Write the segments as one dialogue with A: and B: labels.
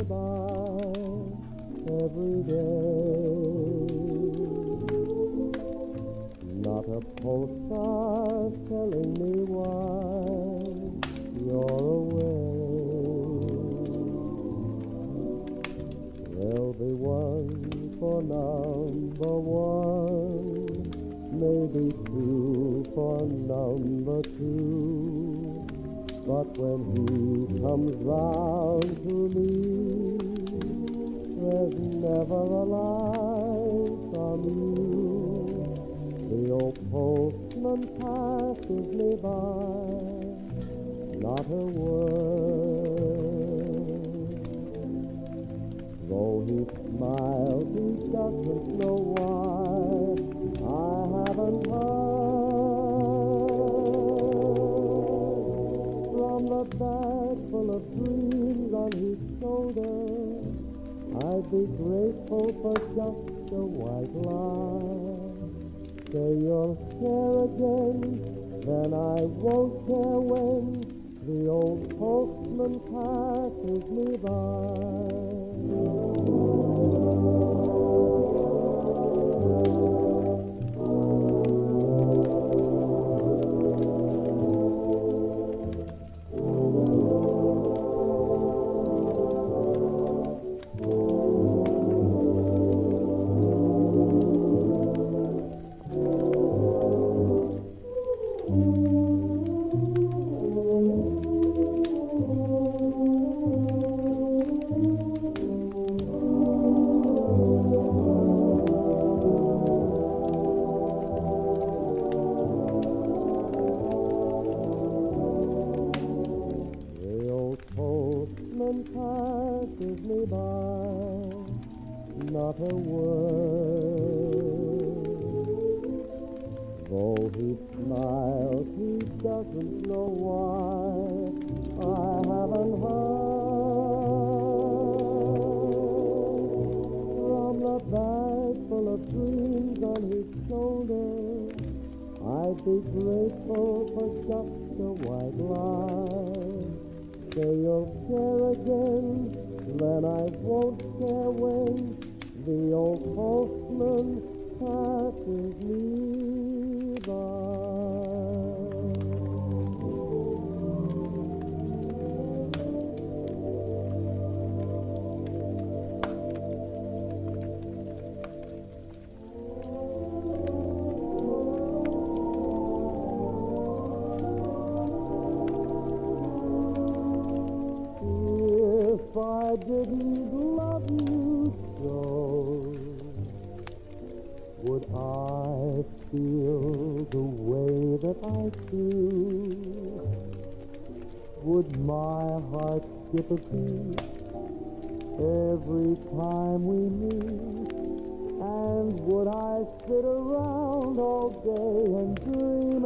A: by every day. Not a postcard telling me why you're away. There'll be one for number one, maybe two for number two. But when he comes round to me, there's never a line from you. The old postman passes me by, not a word. Though he smiles, he doesn't know why I haven't heard. From the bag full of dreams on his shoulder, I'd be grateful for just a white lie. Say you'll care again, then I won't care when the old postman passes me by. Passes me by, not a word. Though he smiles, he doesn't know why I haven't heard. From the bag full of dreams on his shoulder, I'd be grateful for just a white lie. Say you'll care again, then I won't care when the old postman passes me by. If I didn't love you so, would I feel the way that I do? Would my heart skip a beat every time we meet? And would I sit around all day and dream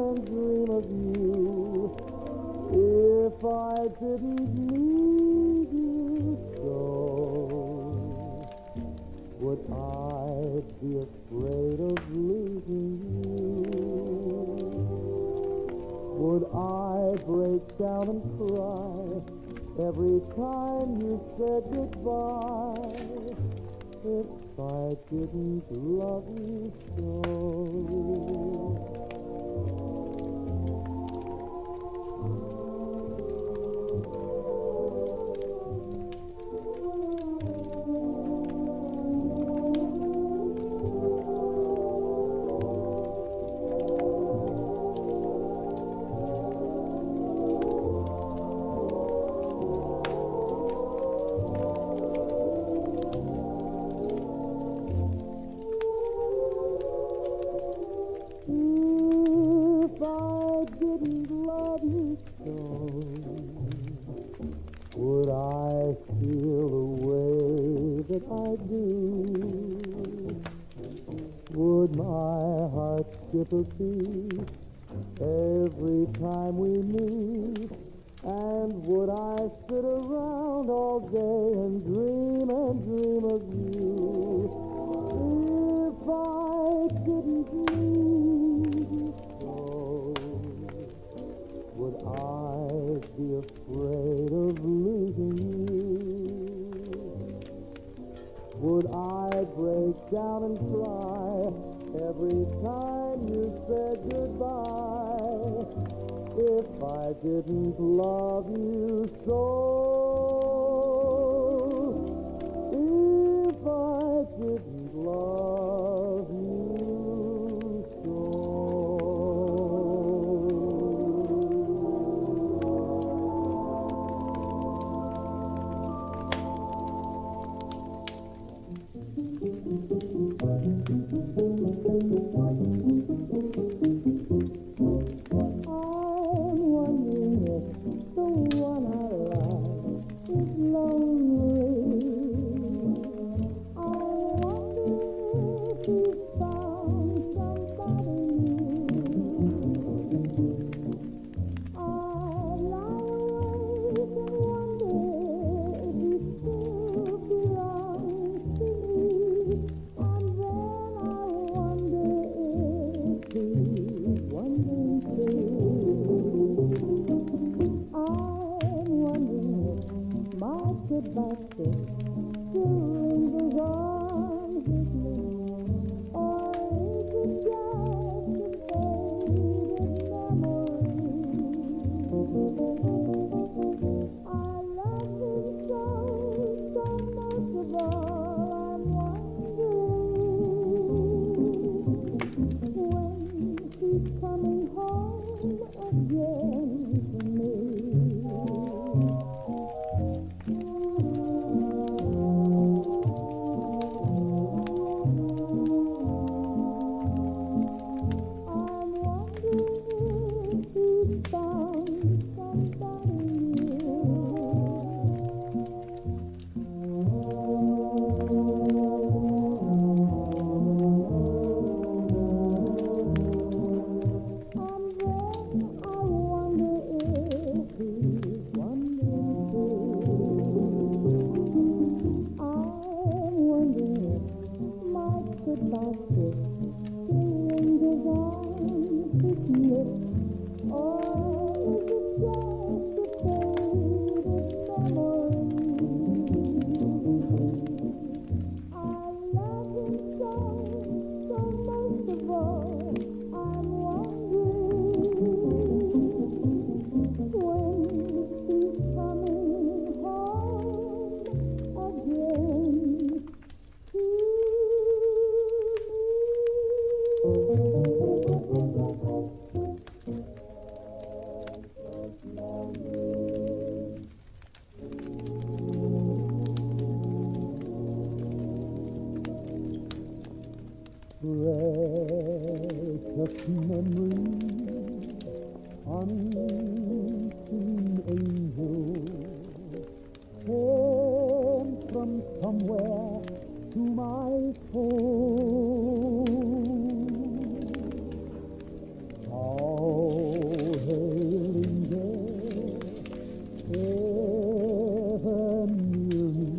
A: of you? If I didn't need you so, would I be afraid of losing you? Would I break down and cry every time you said goodbye? If I didn't love you so. If I didn't love you so, would I feel the way that I do? Would my heart skip a beat every time we meet? And would I sit around all day and dream of you? If I didn't need you so, would I be afraid of losing you? would I break down and cry every time you said goodbye? If I didn't love you so, if I didn't love you so. I'm wondering if the one I love is lonely. I'm wondering if he's found somebody new. I lie awake and wonder if he still belongs to me. And then I wonder if he's wondering too. I'm wondering if my goodbye kiss still lingers on his lips, or is it just a faded memory? I love him so, so most of all I'm wondering when he's coming home again to me. I'm wondering if he's found somebody new. And then I wonder if he's wondering too. I'm wondering if my goodbye kiss still lingers on his lips, or is it just a faded memory? I love him so, so most of all I'm wondering when he's coming home again to me. Precious memories, unseen angel, sent from somewhere to my soul. How they linger ever near me,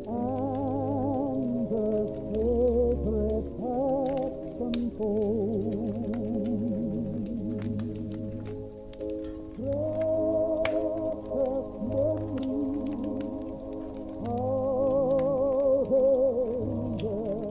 A: and the sacred past unfold. Precious memories, how they linger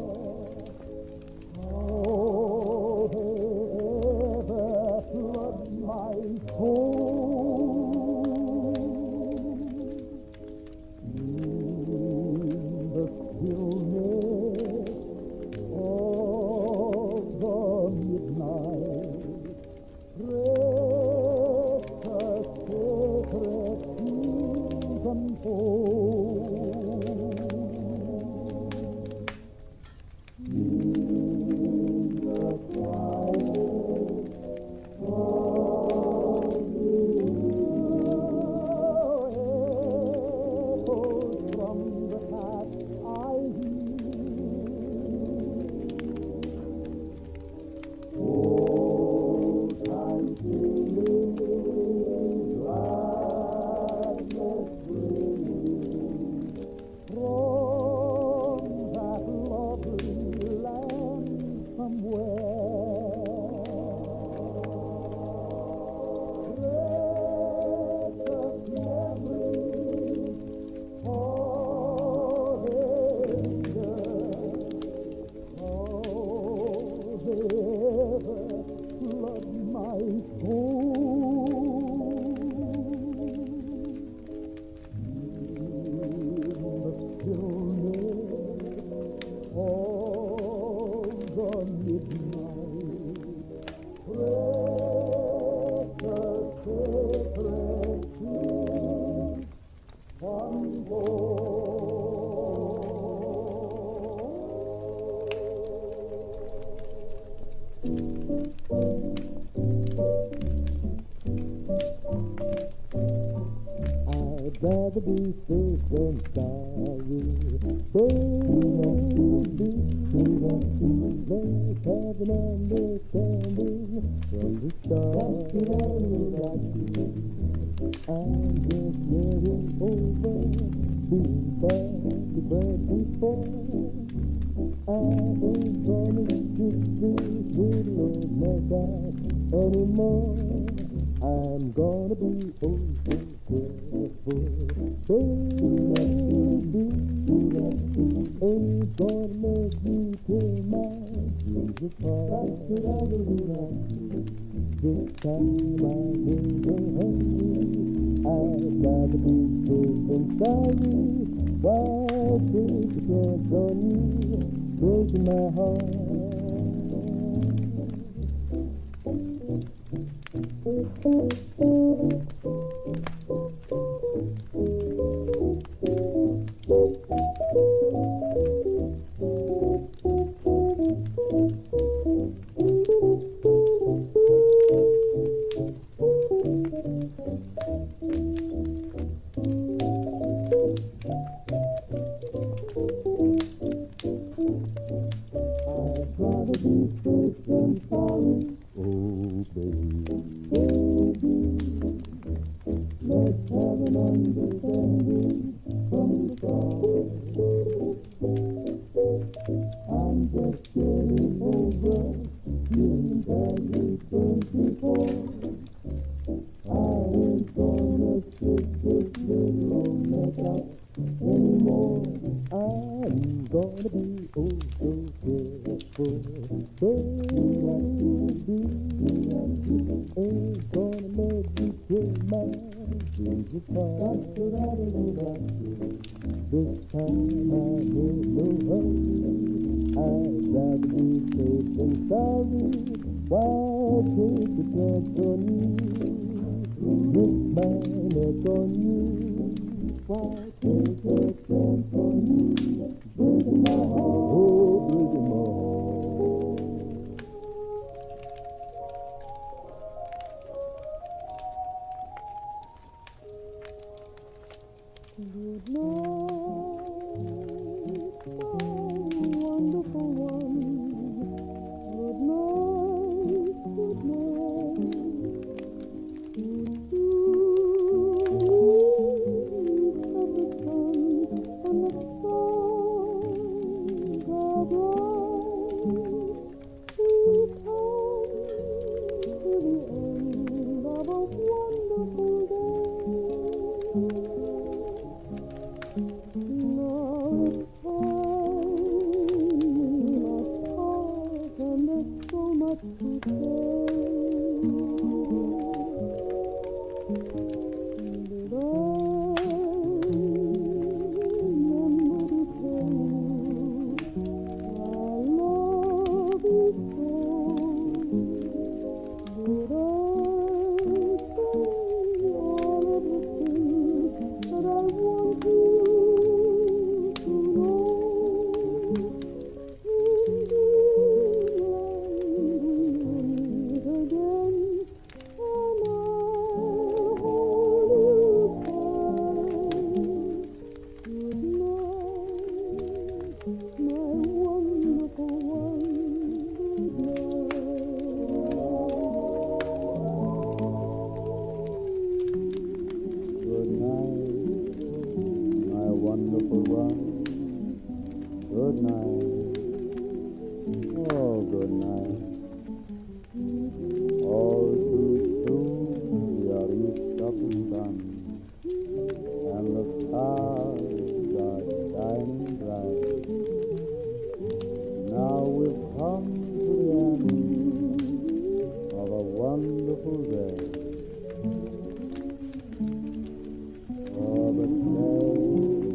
A: to be safe and sorry. Baby, let's have an understanding from the start. I'm just getting over being bad the bird before. I ain't gonna stick this little mess out anymore. I'm gonna be oh so careful. Baby, ain't gonna make me tear my dreams apart. This time I ain't gonna hurry. I'd rather be safe than sorry. Why take a chance on you, breaking my heart? I'd rather be safe than sorry. Oh, baby, let's have an understanding from the start. I'm just getting over being badly burned before. I ain't gonna stick this little mess up anymore. I'm gonna be oh so careful. Baby, ain't gonna make me tear my dreams apart. This time I need no hurry. I'd rather be safe than sorry. Why take a chance on you? Risk my neck on you. Why take a chance on you? Breaking my heart, oh, breaking my heart.
B: Good night, my wonderful one. Good night, good night. Of the sun and the stars are bright. We come to the end of a wonderful day. Now it's time we must part, and there's so much to say. Did I remember to tell you I love you so? Did I say all of the things that I want you to know? In dreamland we meet again, and I'll hold you tight. Good night, my wonderful one. Good
A: Good night, my wonderful one. Good night, oh, good night. All too soon we are east of the sun, and the stars are shining bright. Now we've come to the end of a wonderful day. Oh, but say,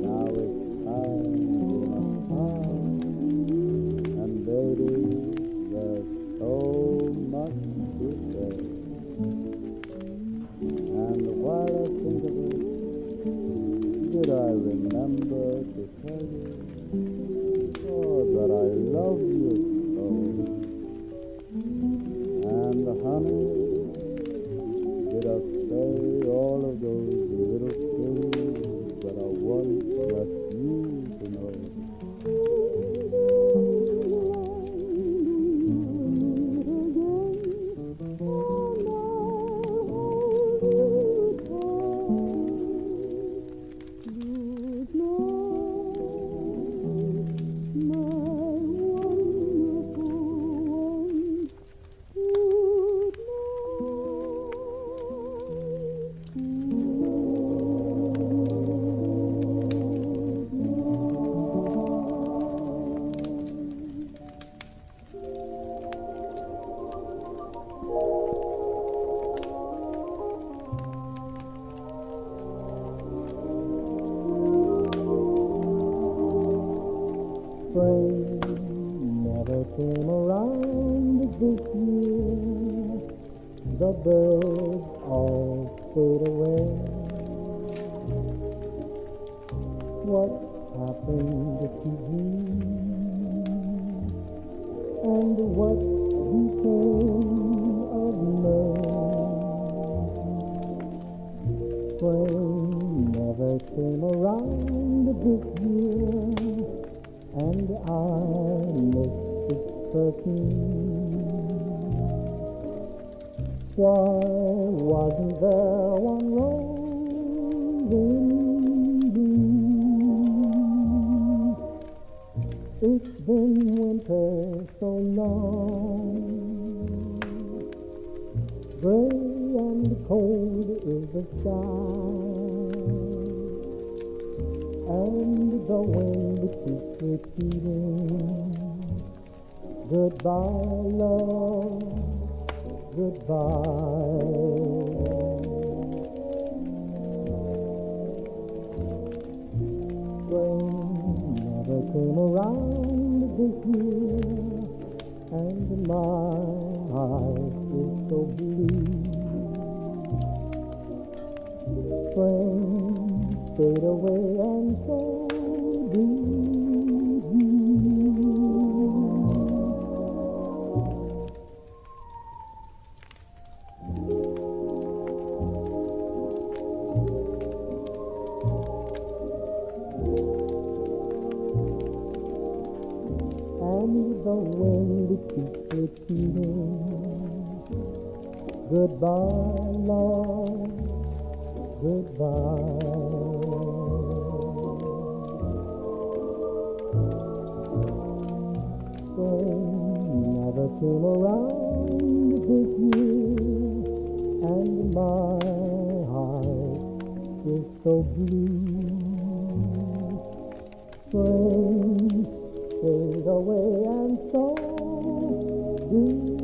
A: now it's time we must part. And baby, there's so much to say. And while I think of it, did I remember to tell you, oh, that I love you so? And honey, did I say all of those little things Spring never came around this year. The birds all fade away. What happened to June? And what became of May? Spring never came around this year, and I missed its perfume. Why wasn't there one rose in bloom? It's been winter so long. Gray and cold is the sky, and the wind keeps repeating, goodbye, love, goodbye. Spring never came around this year, and my heart is so blue. Spring fade away and so do you. And the wind keeps repeating, goodbye, love, goodbye. Spring never came around this year, and my heart is so blue. Spring fade away and so did you.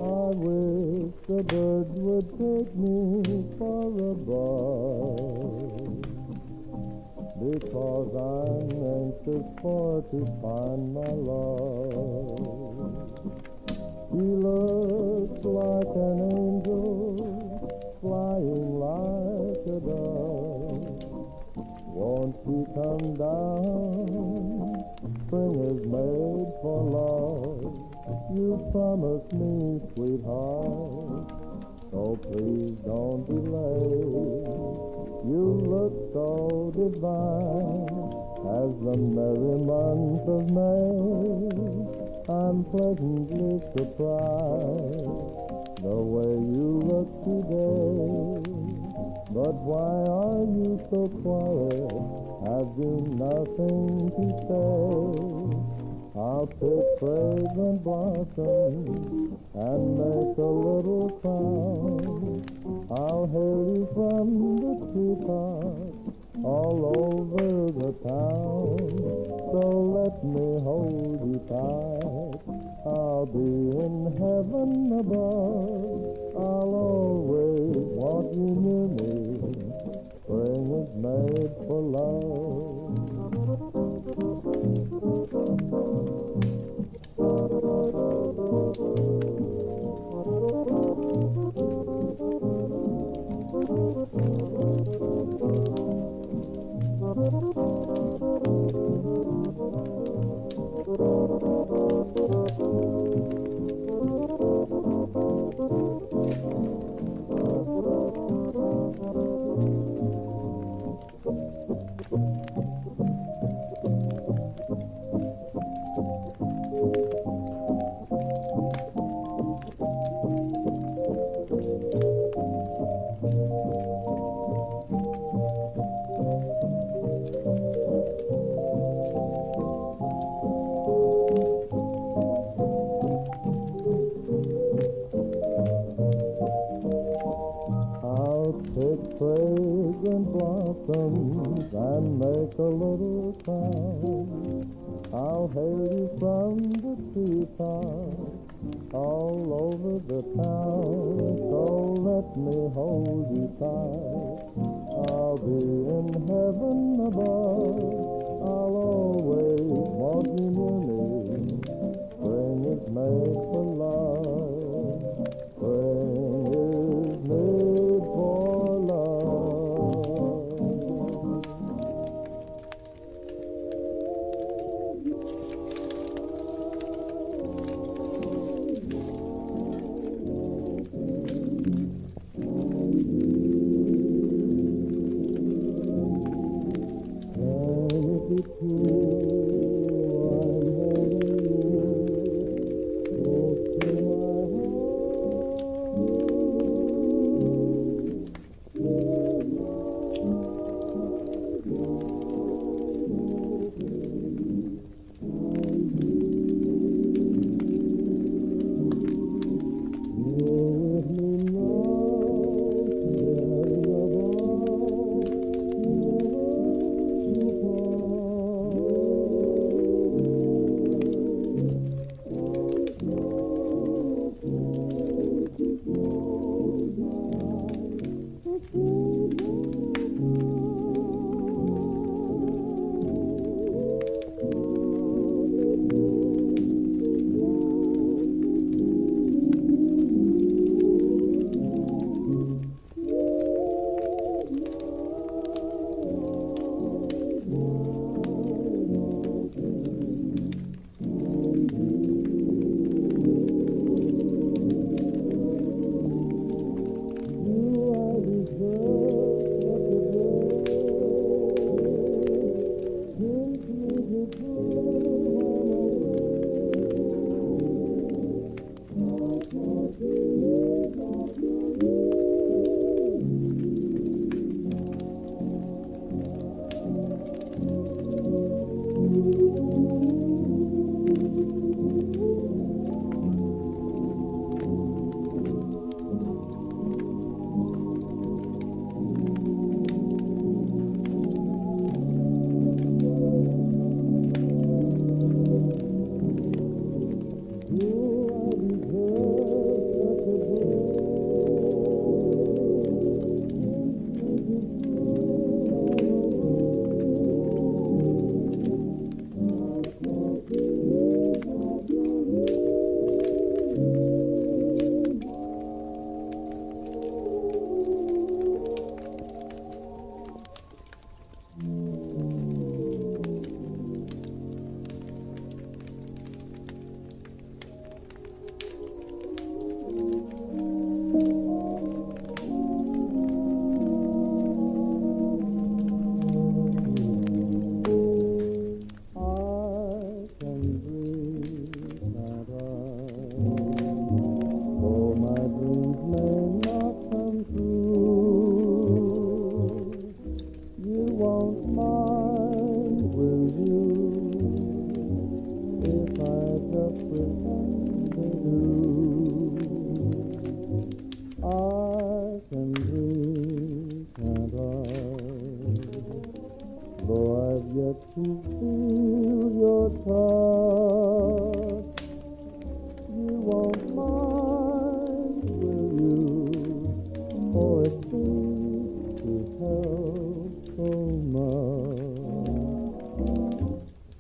A: I wish the birds would take me for a buzz, because I'm anxious for to find my love. She looks like an angel, flying like a dove. Won't she come down? Spring is made for love. You promised me, sweetheart, so please don't delay. You look so divine as the merry month of May. I'm pleasantly surprised the way you look today. But why are you so quiet? Have you nothing to say? I'll pick fragrant blossoms and make a little crown. I'll hail you from the treetops all over the town. So let me hold you tight. I'll be in heaven above. I'll always want you near me. Spring is made for love. pick fragrant blossoms and make a little sound. I'll hail you from the treetops all over the town. So let me hold you tight. I'll be in heaven above. I'll always want you near me. Spring is made for love. Spring is made for love. Can it be true?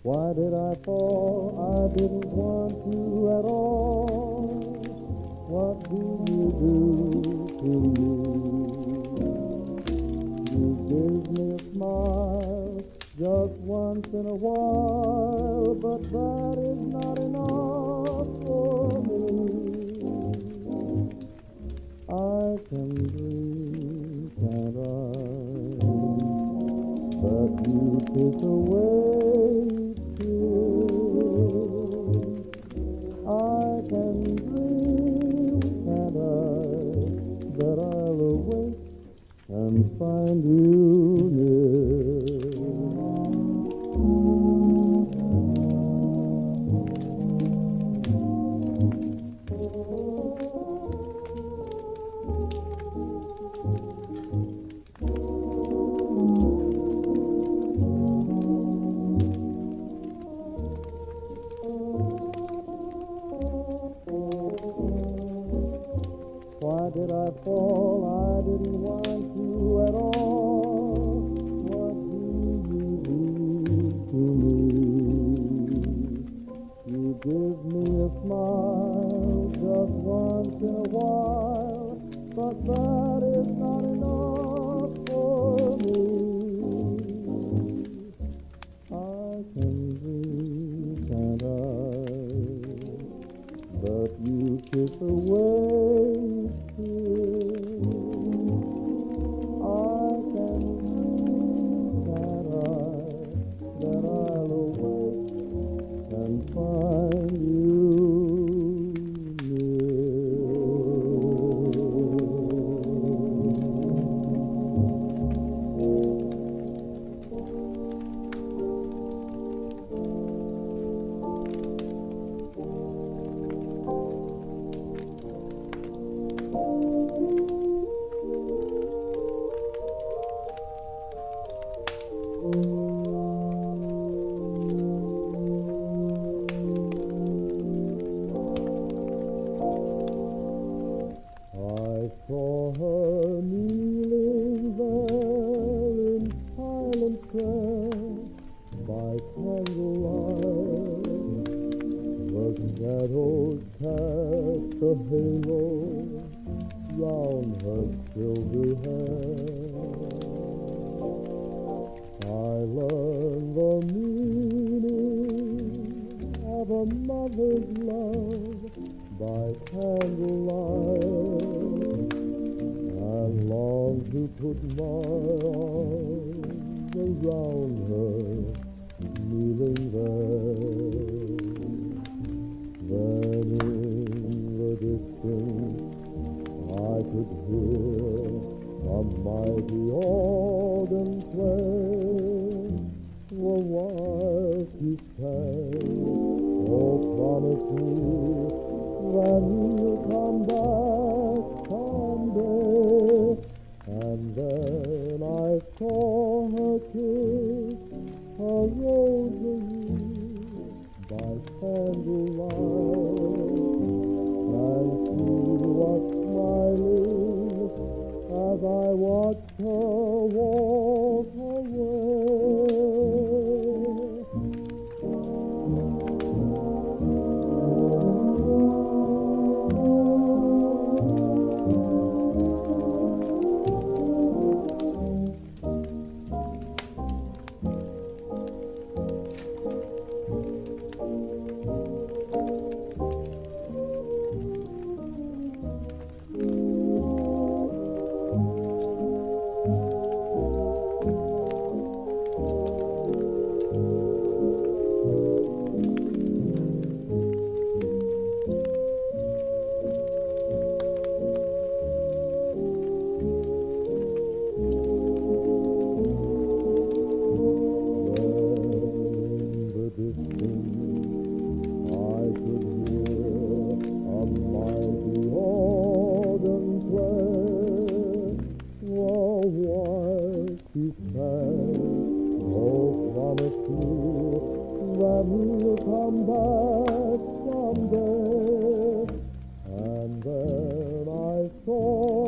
A: Why did I fall? I didn't want to at all. What do you do to me? You give me a smile just once in a while, but that is not enough for me. I can dream, can't I? But you kiss away tears. I can dream, can't I? That I'll awake and find you near. Why did I fall? I didn't want to at all. What do you do to me? You give me a smile just once in a while, but that is not enough for me. I can dream, can't I? But you kiss away tears. I can dream, can't I? That I'll awake and find you near. I saw her kneeling there in silent prayer by candlelight. The shadows cast a halo round her silvery hair. I learned the meaning of a mother's love by candlelight, and long to put my arms around her, kneeling there. Then in the distance I could hear a mighty organ play, the while she sang, oh, promise me that you'll come back someday. And then I saw her kiss a rosary by candlelight, and she was smiling as I watched her walk away. And then I saw